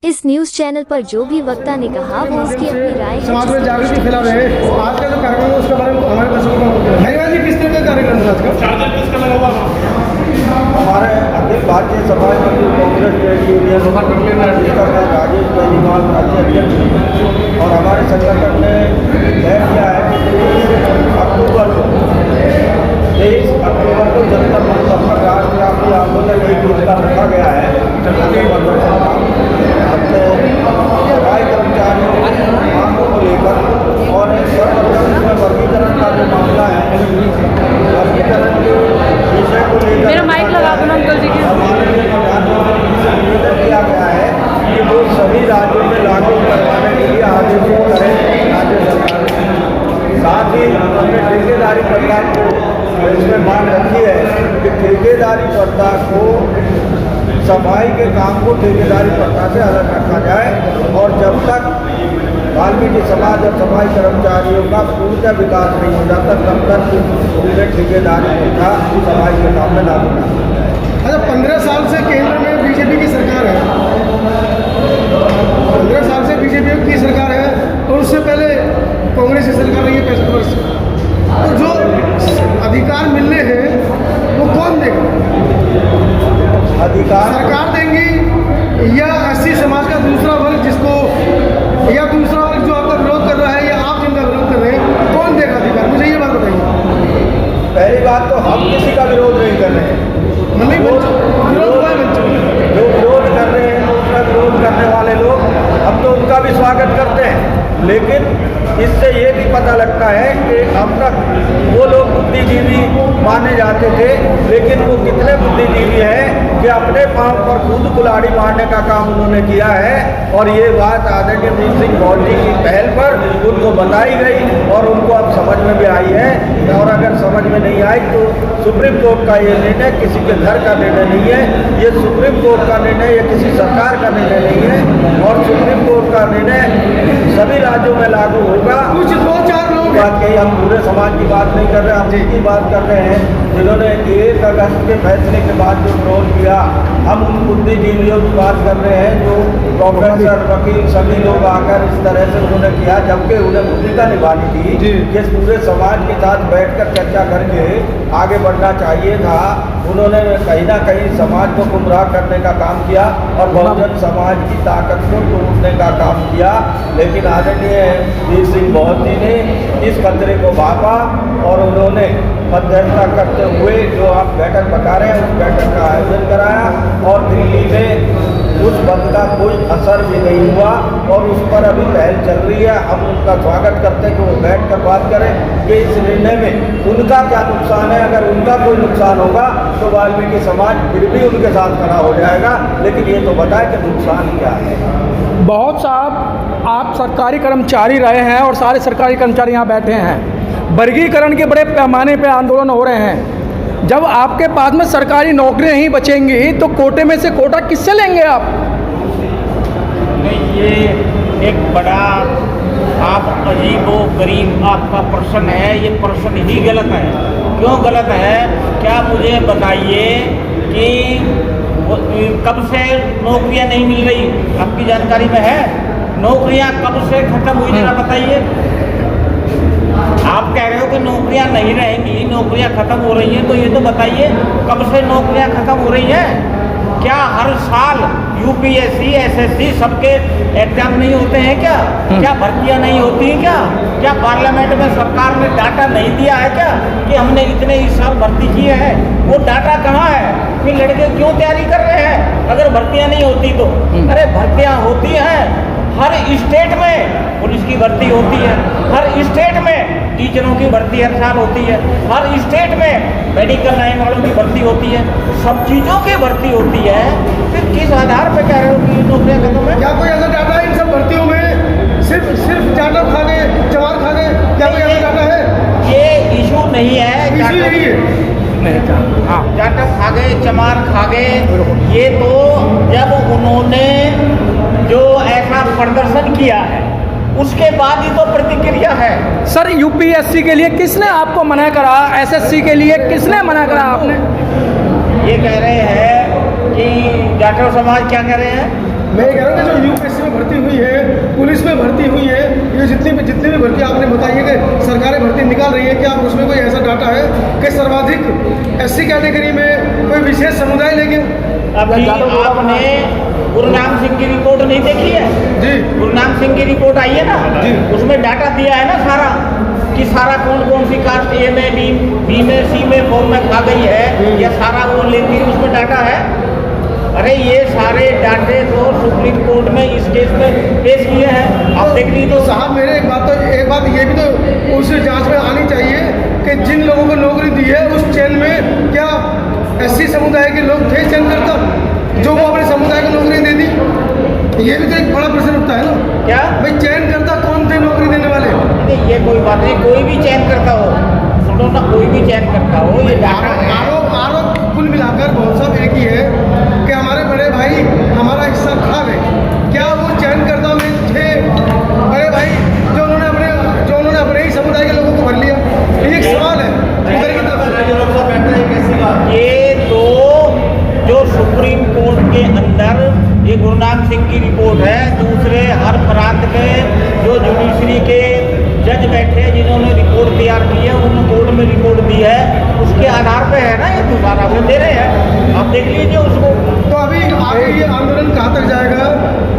इस news channel पर जो भी वक्ता ने कहा वो उसकी अपनी राय है। समाज में जागृति फैला रहे हैं। आज का जो कार्यक्रम है उसके बारे में हमारे दर्शकों को धन्यवाद जी। किस तरह का कार्यक्रम है आज का? चार्जर किसका लगा हुआ था? हमारे अखिल भारतीय समाज मजदूर कांग्रेस ट्रेड यूनियन जिसका मैं राजेश बेनीवाल राज्य अध्यक्ष और हमारे संगठन ने तय किया है कि 23 अक्टूबर को जनता संपर्क राष्ट्रव्यापी आंदोलन एक दिन का रखा गया है। अपने सफाई कर्मचारियों की मांगों को लेकर और इसमें वर्गीकरण का जो मामला है, वर्गीकरण के विषय को लेकर मेरा माइक लगा दो ना अंकल जी के। निवेदन किया गया है कि वो सभी राज्यों में लागू करवाने के लिए आदेश करें राज्य सरकार। साथ ही हमने ठेकेदारी प्रथा को इसमें मांग रखी है कि ठेकेदारी प्रथा को सफाई के काम को ठेकेदारी प्रथा से अलग रखा जाए और जब तक वाल्मीकि समाज और सफाई कर्मचारियों का पूर्ण विकास नहीं हो जाता तब तक पूरे ठेकेदारी प्रथा सफाई के काम में लागू नहीं होता है। अच्छा, 15 साल से केंद्र में बीजेपी की सरकार है। 15 साल से बीजेपी की सरकार है और उससे पहले कांग्रेस की सरकार रही है 65 वर्ष। तो जो अधिकार मिलने हैं वो कौन देगा? अधिकार सरकार देंगी या एससी समाज का दूसरा वर्ग जिसको, या दूसरा वर्ग जो आपका विरोध कर रहा है या आप जिनका विरोध कर रहे हैं, कौन देगा अधिकार? मुझे ये बात बताइए। पहली बात तो हम किसी का विरोध नहीं कर रहे हैं। जो विरोध कर रहे हैं उसका विरोध करने वाले लोग हम तो उनका भी स्वागत करते हैं, लेकिन इससे ये भी पता लगता है कि अब तक वो लोग बुद्धिजीवी माने जाते थे, लेकिन वो कितने बुद्धिजीवी हैं कि अपने पांव पर खुद कुल्हाड़ी मारने का काम उन्होंने किया है। और ये बात आदरणीय वीर सिंह गौर जी की पहल पर उनको बताई गई और उनको अब समझ में भी आई है। और अगर समझ में नहीं आई तो सुप्रीम कोर्ट का ये निर्णय किसी के घर का निर्णय नहीं है, ये सुप्रीम कोर्ट का निर्णय, ये किसी सरकार का निर्णय नहीं है और सुप्रीम कोर्ट का निर्णय सभी राज्यों में लागू होगा। कुछ 2-4 लोग बात कही, हम पूरे समाज की बात नहीं कर रहे, हम एक ही बात कर रहे हैं जिन्होंने 1 अगस्त के फैसले के बाद जो विरोध किया। हम उन बुद्धिजीवियों की बात कर रहे हैं जो प्रोफेसर, वकील सभी लोग आकर इस तरह से उन्होंने किया, जबकि उन्हें भूमिका निभानी थी कि इस पूरे समाज के साथ बैठकर चर्चा करके आगे बढ़ना चाहिए था। उन्होंने कहीं ना कहीं समाज को गुमराह करने का काम किया और बहुजन समाज की ताकत को तोड़ने का काम किया। लेकिन आदरणीय वीर सिंह गौर जी ने इस खतरे को भापा और उन्होंने मध्यस्थता करते हुए जो आप बैठक बता रहे हैं उस बैठक का आयोजन कराया और दिल्ली में उस बंद का कोई असर भी नहीं हुआ और उस पर अभी पहल चल रही है। हम उनका स्वागत करते हैं कि वो बैठ कर बात करें कि इस निर्णय में उनका क्या नुकसान है। अगर उनका कोई नुकसान होगा तो वाल्मीकि समाज फिर भी उनके साथ खड़ा हो जाएगा, लेकिन ये तो बताए कि नुकसान क्या है। बहुत साहब आप सरकारी कर्मचारी रहे हैं और सारे सरकारी कर्मचारी यहाँ बैठे हैं। वर्गीकरण के बड़े पैमाने पे आंदोलन हो रहे हैं। जब आपके पास में सरकारी नौकरियां नहीं बचेंगी तो कोटे में से कोटा किससे लेंगे आप? नहीं, ये एक बड़ा आप अजीबो गरीब आपका प्रश्न है। ये प्रश्न ही गलत है। क्यों गलत है? क्या मुझे बताइए कि कब से नौकरियां नहीं मिल रही? आपकी जानकारी में है? नौकरियां कब से खत्म हुई जरा बताइए। आप कह रहे हो कि नौकरियां नहीं रहेंगी, नौकरियां खत्म हो रही हैं, तो ये तो बताइए कब से नौकरियां खत्म हो रही हैं? क्या हर साल यूपीएससी, एसएससी सबके एग्जाम नहीं होते हैं क्या? क्या भर्तियां नहीं होती हैं क्या? क्या पार्लियामेंट में सरकार ने डाटा नहीं दिया है क्या कि हमने इतने इस साल भर्ती किए हैं? वो डाटा कहाँ है? फिर लड़के क्यों तैयारी कर रहे हैं अगर भर्तियां नहीं होती तो? अरे भर्तियां होती हैं, हर स्टेट में पुलिस की भर्ती होती है, हर स्टेट में टीचरों की भर्ती हर साल होती है, हर स्टेट में मेडिकल लाइन वालों की भर्ती होती है, सब चीज़ों की भर्ती होती है। फिर किस आधार पर कह रहे हो कि नौकरियां खत्म है? क्या कोई ऐसा डाटा है इन सब भर्तियों में? सिर्फ डाटा खा गए, जवान खा गए, क्या कोई ऐसा डाटा है? ये इशू नहीं है। इशू नहीं है। हाँ, जाटव खा गए, चमार खा गए, ये तो जब उन्होंने जो ऐसा प्रदर्शन किया है उसके बाद ही तो प्रतिक्रिया है। सर यूपीएससी के लिए किसने आपको मना करा? एसएससी के लिए किसने मना करा? आपने ये कह रहे हैं कि जाटव समाज क्या कह रहे हैं? मैं ये कह रहा हूँ कि जो यूपीएससी में भर्ती हुई है, पुलिस में भर्ती हुई है, ये जितनी भी भर्ती आपने बताई है कि सरकारें भर्ती निकाल रही है, क्या उसमें कोई ऐसा डाटा है कि सर्वाधिक एससी कैटेगरी में कोई विशेष समुदाय लेके? अभी आपने गुरनाम सिंह की रिपोर्ट नहीं देखी है? जी। गुरनाम सिंह की रिपोर्ट आई है ना, जी। उसमें डाटा दिया है ना सारा, कि सारा कौन कौन सी कास्ट ए में, बी में, सी में, फॉर्म में खा गई है, या सारा वो लेती है, उसमें डाटा है। अरे ये सारे डाटे तो सुप्रीम कोर्ट में इस केस में पेश किए हैं, आप देख लीजिए। तो साहब मेरे एक बात ये भी तो उस जांच में आनी चाहिए कि जिन लोगों को नौकरी दी है उस चेन में क्या एससी समुदाय के लोग थे चयन करता, जो वो अपने समुदाय को नौकरी दे दी? ये भी तो एक बड़ा प्रश्न उठता है ना। क्या भाई चयन करता कौन थे नौकरी देने वाले? नहीं, ये कोई बात नहीं, कोई भी चयन करता हो, सुनो ना, कोई भी चयन करता हो, ये डाटा है। आरोप कुल मिलाकर बहुत सब एक ही है कि हमारे बड़े भाई हमारा हिस्सा खा गए। क्या वो चयनकर्ता में थे बड़े भाई जो उन्होंने अपने ही समुदाय के लोगों को भर लिया? ये एक सवाल है इधर की तरफ। ये तो जो सुप्रीम कोर्ट के अंदर ये गुरनाम सिंह की रिपोर्ट है, दूसरे हर प्रांत में जो जुडिशरी के जज बैठे जिन्होंने रिपोर्ट तैयार की है, उन्होंने कोर्ट में रिपोर्ट दी है, उसके आधार पे है ना ये दोबारा वो दे रहे हैं, आप देख लीजिए उसको। तो अभी आगे ये आंदोलन कहाँ तक जाएगा?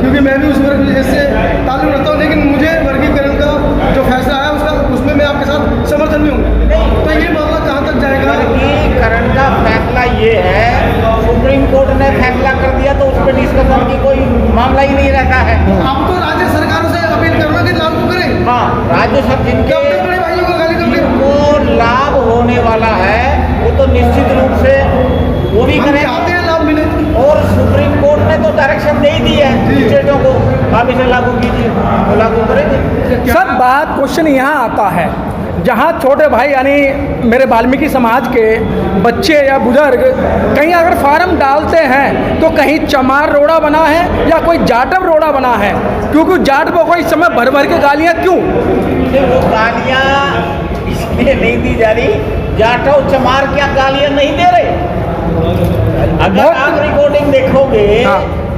क्योंकि मैं भी उस वर्ग से ताल्लुक रखता हूँ, लेकिन मुझे वर्गीकरण का जो फैसला है उसमें मैं आपके साथ समर्थन में हूँ। तो ये मामला कहाँ तक जाएगा? वर्गीकरण का फैसला ये है, सुप्रीम कोर्ट ने फैसला कर दिया तो उस पर डिस्कशन की कोई मामला ही नहीं रहता है। अब तो राज्य सरकारों से अपील करना कि लागू करें। हाँ, राज्य सब जिनके बड़े भाइयों को गाली करते हैं। जिनको लाभ होने वाला है वो तो निश्चित रूप से वो भी हम करें, चाहते हैं लाभ मिले। और सुप्रीम कोर्ट ने तो डायरेक्शन दे ही दी है स्टेटों को, आप इसे लागू कीजिए, वो लागू करेंगे। सर बात क्वेश्चन यहाँ आता है, जहाँ छोटे भाई यानी मेरे वाल्मीकि समाज के बच्चे या बुजुर्ग कहीं अगर फार्म डालते हैं तो कहीं चमार रोड़ा बना है या कोई जाटव रोड़ा बना है, क्योंकि जाटवों को इस समय भर भर के गालियाँ क्यों? वो गालियाँ इसलिए नहीं दी जा रही, जाटव चमार क्या गालियाँ नहीं दे रहे? अगर आप रिकॉर्डिंग देखोगे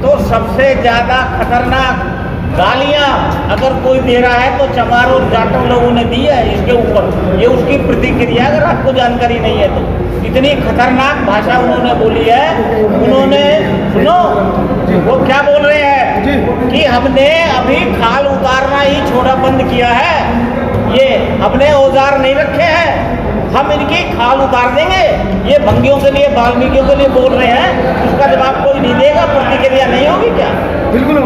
तो सबसे ज्यादा खतरनाक गालियां अगर कोई दे रहा है तो चमार और जाटव लोगों ने दी है इसके ऊपर। ये उसकी प्रतिक्रिया, अगर आपको जानकारी नहीं है तो इतनी खतरनाक भाषा उन्होंने बोली है। उन्होंने सुनो वो क्या बोल रहे हैं कि हमने अभी खाल उतारना ही छोड़ा बंद किया है, ये हमने औजार नहीं रखे हैं, हम इनकी खाल उतार देंगे। ये भंगियों के लिए, वाल्मीकियों के लिए बोल रहे हैं, उसका जवाब कोई नहीं देगा, प्रतिक्रिया नहीं होगी क्या? बिल्कुल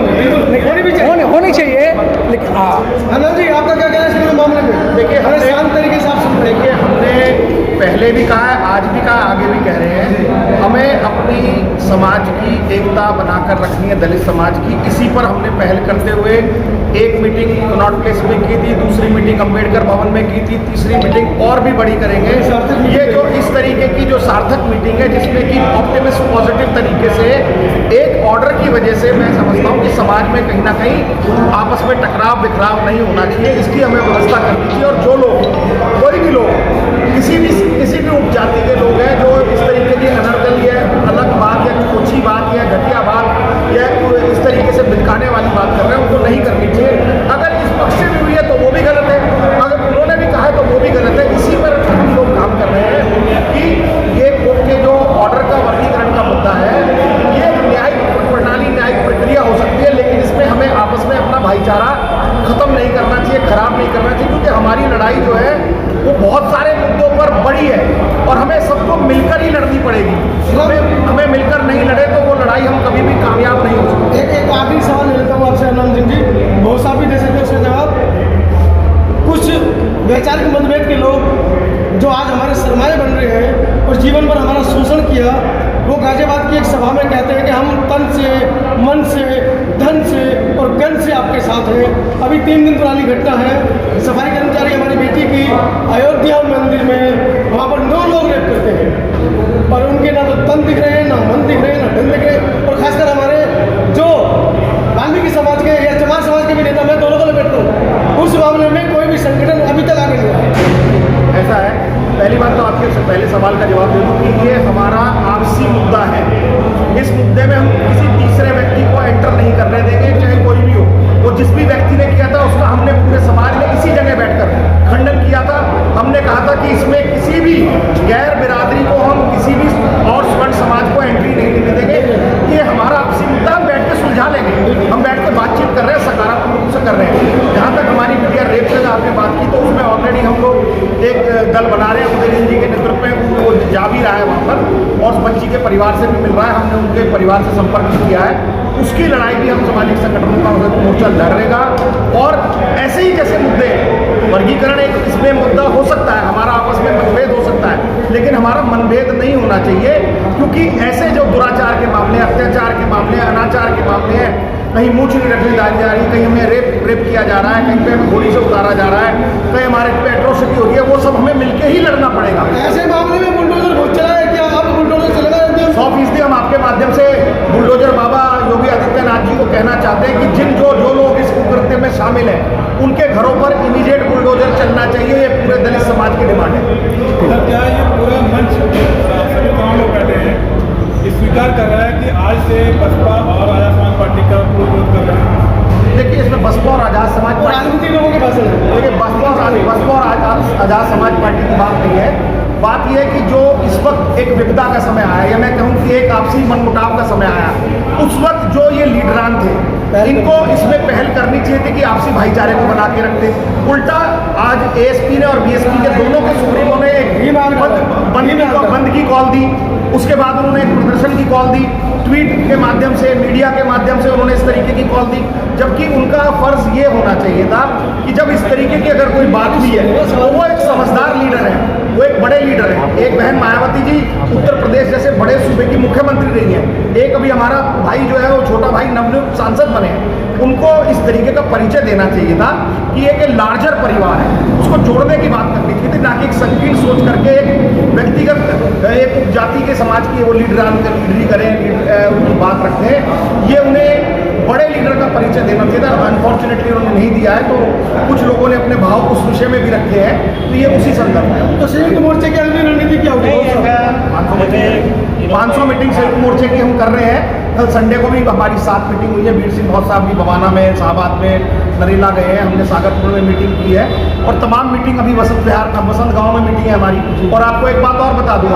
होनी चाहिए। लेकिन आनंद जी आपका क्या कहना है इस पूरे मामले में? देखिए हमें शांत तरीके से आप सुन रहे हैं। देखिए हमने पहले भी कहा है, आज भी कहा, आगे भी कह रहे हैं, हमें अपनी समाज की एकता बनाकर रखनी है, दलित समाज की। इसी पर हमने पहल करते हुए एक मीटिंग कनॉट प्लेस में की थी, दूसरी मीटिंग अम्बेडकर भवन में की थी, तीसरी मीटिंग और भी बड़ी करेंगे। ये जो इस तरीके की जो सार्थक मीटिंग है जिसमें कि ऑप्टिमिस्ट पॉजिटिव तरीके से एक ऑर्डर की वजह से मैं समझता हूँ कि समाज में कहीं ना कहीं आपस में टकराव बिखराव नहीं होना चाहिए, इसकी हमें व्यवस्था करनी चाहिए। और जो लोग, कोई भी लोग, किसी भी उपजाति के लोग हैं जो इस तरीके की अनर्गल या अलग बात या ओछी बात या घटिया बात या इस तरीके से बिलखाने वाली बात कर रहे हैं, उनको नहीं करनी चाहिए। अगर इस पक्ष से भी हुई है तो वो भी गलत है, अगर उन्होंने भी कहा है तो वो भी गलत है। इसी पर हम लोग काम कर रहे हैं कि ये कोर्ट के जो ऑर्डर का वर्गीकरण का मुद्दा है, ये न्यायिक प्रणाली, न्यायिक प्रक्रिया हो सकती है, लेकिन इसमें हमें आपस में अपना भाईचारा खत्म नहीं करना चाहिए, खराब नहीं करना चाहिए, क्योंकि हमारी लड़ाई जो है वो बहुत सारे मुद्दों पर बड़ी है और हमें सबको मिलकर ही लड़नी पड़ेगी। हमें मिलकर नहीं लड़े तो वो लड़ाई हम कभी भी कामयाब नहीं हो सकते। एक आखिरी सवाल ले लेता हूँ आपसे आनंद सिंह जी, बहुत सा भी दे सकते हैं उसका जवाब। कुछ वैचारिक मतभेद के लोग जो आज हमारे सरमाए बन रहे हैं और जीवन भर हमारा शोषण किया, वो गाजियाबाद की एक सभा में कहते हैं कि हम तन से, मन से, धन से और गन से आपके साथ हैं। अभी 3 दिन पुरानी घटना है, सफाई कर्मचारी हमारी बेटी की अयोध्या मंदिर में वहाँ पर 9 लोग रेप करते हैं और उनके ना तो तन दिख रहे हैं, ना मन दिख रहे हैं, ना धन दिख रहे हैं। और खासकर हमारे जो वाल्मीकि समाज के या चमार समाज के भी नेता, मैं दोनों को लपेटता हूँ, उस मामले में कोई भी संगठन अभी तक आगे नहीं आया। ऐसा है, पहली बात तो आपके पहले सवाल का जवाब दे दूँ कि ये हमारा आपसी मुद्दा है। इस मुद्दे में हम किसी जिस भी व्यक्ति ने किया था उसका हमने पूरे समाज में इसी जगह बैठकर खंडन किया था। हमने कहा था कि इसमें किसी भी गैर बिरादरी को हम किसी भी और स्वर्ण समाज को एंट्री नहीं लेने देंगे। ये हमारा आपसी मुद्दा हम बैठ के सुलझा लेंगे। हम बैठ के बातचीत कर रहे हैं, सकारात्मक रूप से कर रहे हैं। जहाँ तक हमारी मीडिया रेप से आपने बात की, तो उसमें ऑलरेडी हम लोग एक दल बना रहे हैं उदयन जी के नेतृत्व में, वो जा भी रहा है वहाँ पर और उस बच्ची के परिवार से भी मिल रहा है। हमने उनके परिवार से संपर्क भी किया है। उसकी लड़ाई भी हम सामाजिक संगठनों का मोर्चा लड़ेगा। और ऐसे ही जैसे मुद्दे वर्गीकरण एक इसमें मुद्दा हो सकता है, हमारा आपस में मतभेद हो सकता है, लेकिन हमारा मनभेद नहीं होना चाहिए, क्योंकि ऐसे जो दुराचार के मामले, अत्याचार के मामले, अनाचार के मामले हैं, कहीं मूछ नहीं रखी जा रही है, कहीं हमें रेप किया जा रहा है, कहीं पे हमें गोली से उतारा जा रहा है, कहीं हमारे पे एट्रोसिटी हो रही है, वो सब हमें मिलके ही लड़ना पड़ेगा। ऐसे मामले में बुलडोजर बहुत चला है, क्या आप बुलडोजर चलेगा? 100% हम आपके माध्यम से बुलडोजर बाबा योगी आदित्यनाथ जी को कहना चाहते हैं कि जो लोग इस कुकृत्य में शामिल हैं, उनके घरों पर इमीडिएट बुलडोजर चलना चाहिए। ये पूरे दलित समाज की डिमांड है। क्या ये पूरा मंच सभी गाँव लोग बैठे हैं, ये स्वीकार कर रहा है कि आज से बसपा और आजाद समाज पार्टी का विरोध कर रहे हैं? देखिए, इसमें बसपा और आजाद समाज पार्टी, राजनीतिक लोगों के भाषण है। देखिए बसपा और आजाद समाज पार्टी की बात नहीं है। बात यह है कि जो इस वक्त एक विपदा का समय आया, या मैं कहूँ कि एक आपसी मनमुटाव का समय आया, उस वक्त जो ये लीडरान थे, इनको इसमें पहल करनी चाहिए थी कि आपसी भाईचारे को बना के रखते। उल्टा आज एएसपी ने और बीएसपी के दोनों के सुप्रीमो ने बंद की कॉल दी, उसके बाद उन्होंने एक प्रदर्शन की कॉल दी, ट्वीट के माध्यम से, मीडिया के माध्यम से उन्होंने इस तरीके की कॉल दी, जबकि उनका फर्ज ये होना चाहिए था कि जब इस तरीके की अगर कोई बात हुई है तो वो एक समझदार लीडर है, वो एक बड़े लीडर है। एक बहन मायावती जी उत्तर प्रदेश जैसे बड़े सूबे की मुख्यमंत्री रही है, एक अभी हमारा भाई जो है वो छोटा भाई नवनियुक्त सांसद बने हैं। उनको इस तरीके का परिचय देना चाहिए था कि एक लार्जर परिवार है, उसको जोड़ने की बात करनी चाहिए थी, ना कि एक संकीर्ण सोच करके एक व्यक्तिगत एक उपजाति के समाज की वो लीडरी करें, उनकी बात रखें। ये उन्हें बड़े लीडर का परिचय देना चाहिए था। अनफॉर्चुनेटली उन्होंने नहीं दिया है, तो कुछ लोगों ने अपने भाव उस विषय में भी रखे हैं, तो ये उसी संदर्भ में। तो संयुक्त मोर्चे की अगली रणनीति क्या होगी? 500 मीटिंग संयुक्त मोर्चे की हम कर रहे हैं। कल संडे को भी हमारी 7 मीटिंग हुई है। वीर सिंह बहुत साहब भी बवाना में, शाहबाद में, नरेला गए हैं, हमने सागरपुर में मीटिंग की है, और तमाम मीटिंग अभी वसंत गांव में मीटिंग है हमारी। और आपको एक बात और बता दूँ,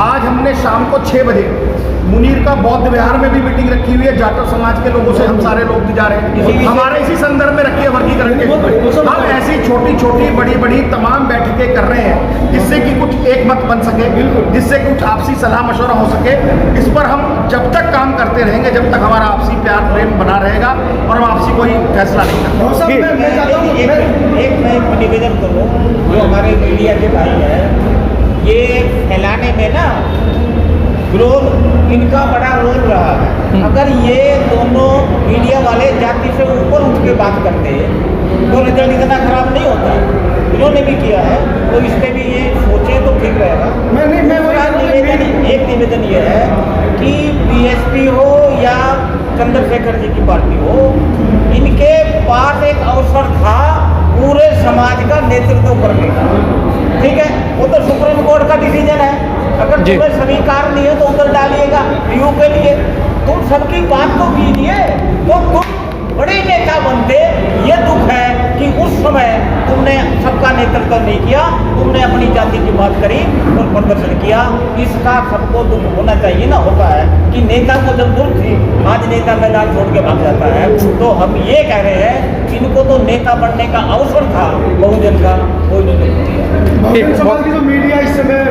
आज हमने शाम को 6 बजे मुनीर का बौद्ध विहार में भी मीटिंग रखी हुई है। जाटव समाज के लोगों से हम सारे लोग भी जा रहे हैं, हमारे इसी संदर्भ में रखी है वर्गीकरण के। हम ऐसी छोटी छोटी बड़ी बड़ी तमाम बैठकें कर रहे हैं, जिससे कि कुछ एक मत बन सके, जिससे कुछ आपसी सलाह मशवरा हो सके। इस पर हम जब तक काम करते रहेंगे, जब तक हमारा आपसी प्यार प्रेम बना रहेगा और हम आपसी कोई फैसला नहीं करते। मैं निवेदन करूँ, जो हमारे मीडिया के भाई हैं, ये फैलाने में ना विरोध, इनका बड़ा रोल रहा है। अगर ये दोनों मीडिया वाले जाति से ऊपर उठ के बात करते तो रिजल्ट इतना खराब नहीं होता। इन्होंने भी किया है, तो इस पर भी ये सोचे तो ठीक रहेगा। एक निवेदन ये है कि बीएसपी हो या चंद्रशेखर जी की पार्टी हो, इनके पास एक अवसर था पूरे समाज का नेतृत्व करने का। ठीक है, वो तो सुप्रीम कोर्ट का डिसीजन है, अगर तुम्हें स्वीकार नहीं है तो उधर डालिएगा रिव्यू के लिए। तुम सबकी बात तो कीजिए, तो तुम बड़े नेता बनते। ये दुख है कि उस समय तुमने सबका नेतृत्व नहीं किया, तुमने अपनी जाति की बात करी और प्रदर्शन किया। इसका सबको दुख होना चाहिए ना, होता है कि नेता को जब दुख थी, आज नेता मैदान छोड़ के भाग जाता है। तो हम ये कह रहे हैं, इनको तो नेता बनने का अवसर था बहुजन का, कोई नहीं दिया। बहुजन समाज की जो मीडिया इस समय,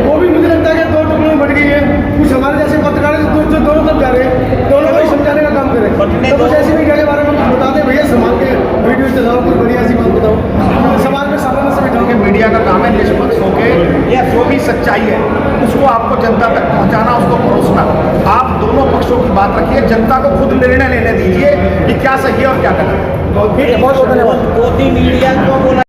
वो भी मुझे लगता है कि 2 टुकड़ों में बढ़ गई है। कुछ हमारे जैसे पत्रकार जो दोनों तरफ जा रहे हैं, दोनों को ही समझाने का काम करें। तो कुछ ऐसी मीडिया के बारे में कुछ बता दें भैया, समाज के वीडियो चलाओ, कुछ बढ़िया ऐसी बात बताओ, समाज में सामान्य से बिठाओगे। मीडिया का काम है निष्पक्ष होकर, या जो भी सच्चाई है उसको आपको जनता तक पहुंचाना, उसको परोसना। आप दोनों पक्षों की बात रखिए, जनता को खुद निर्णय लेने दीजिए कि क्या सही है और क्या गलत है। बहुत धन्यवाद। मोदी मीडिया को बोला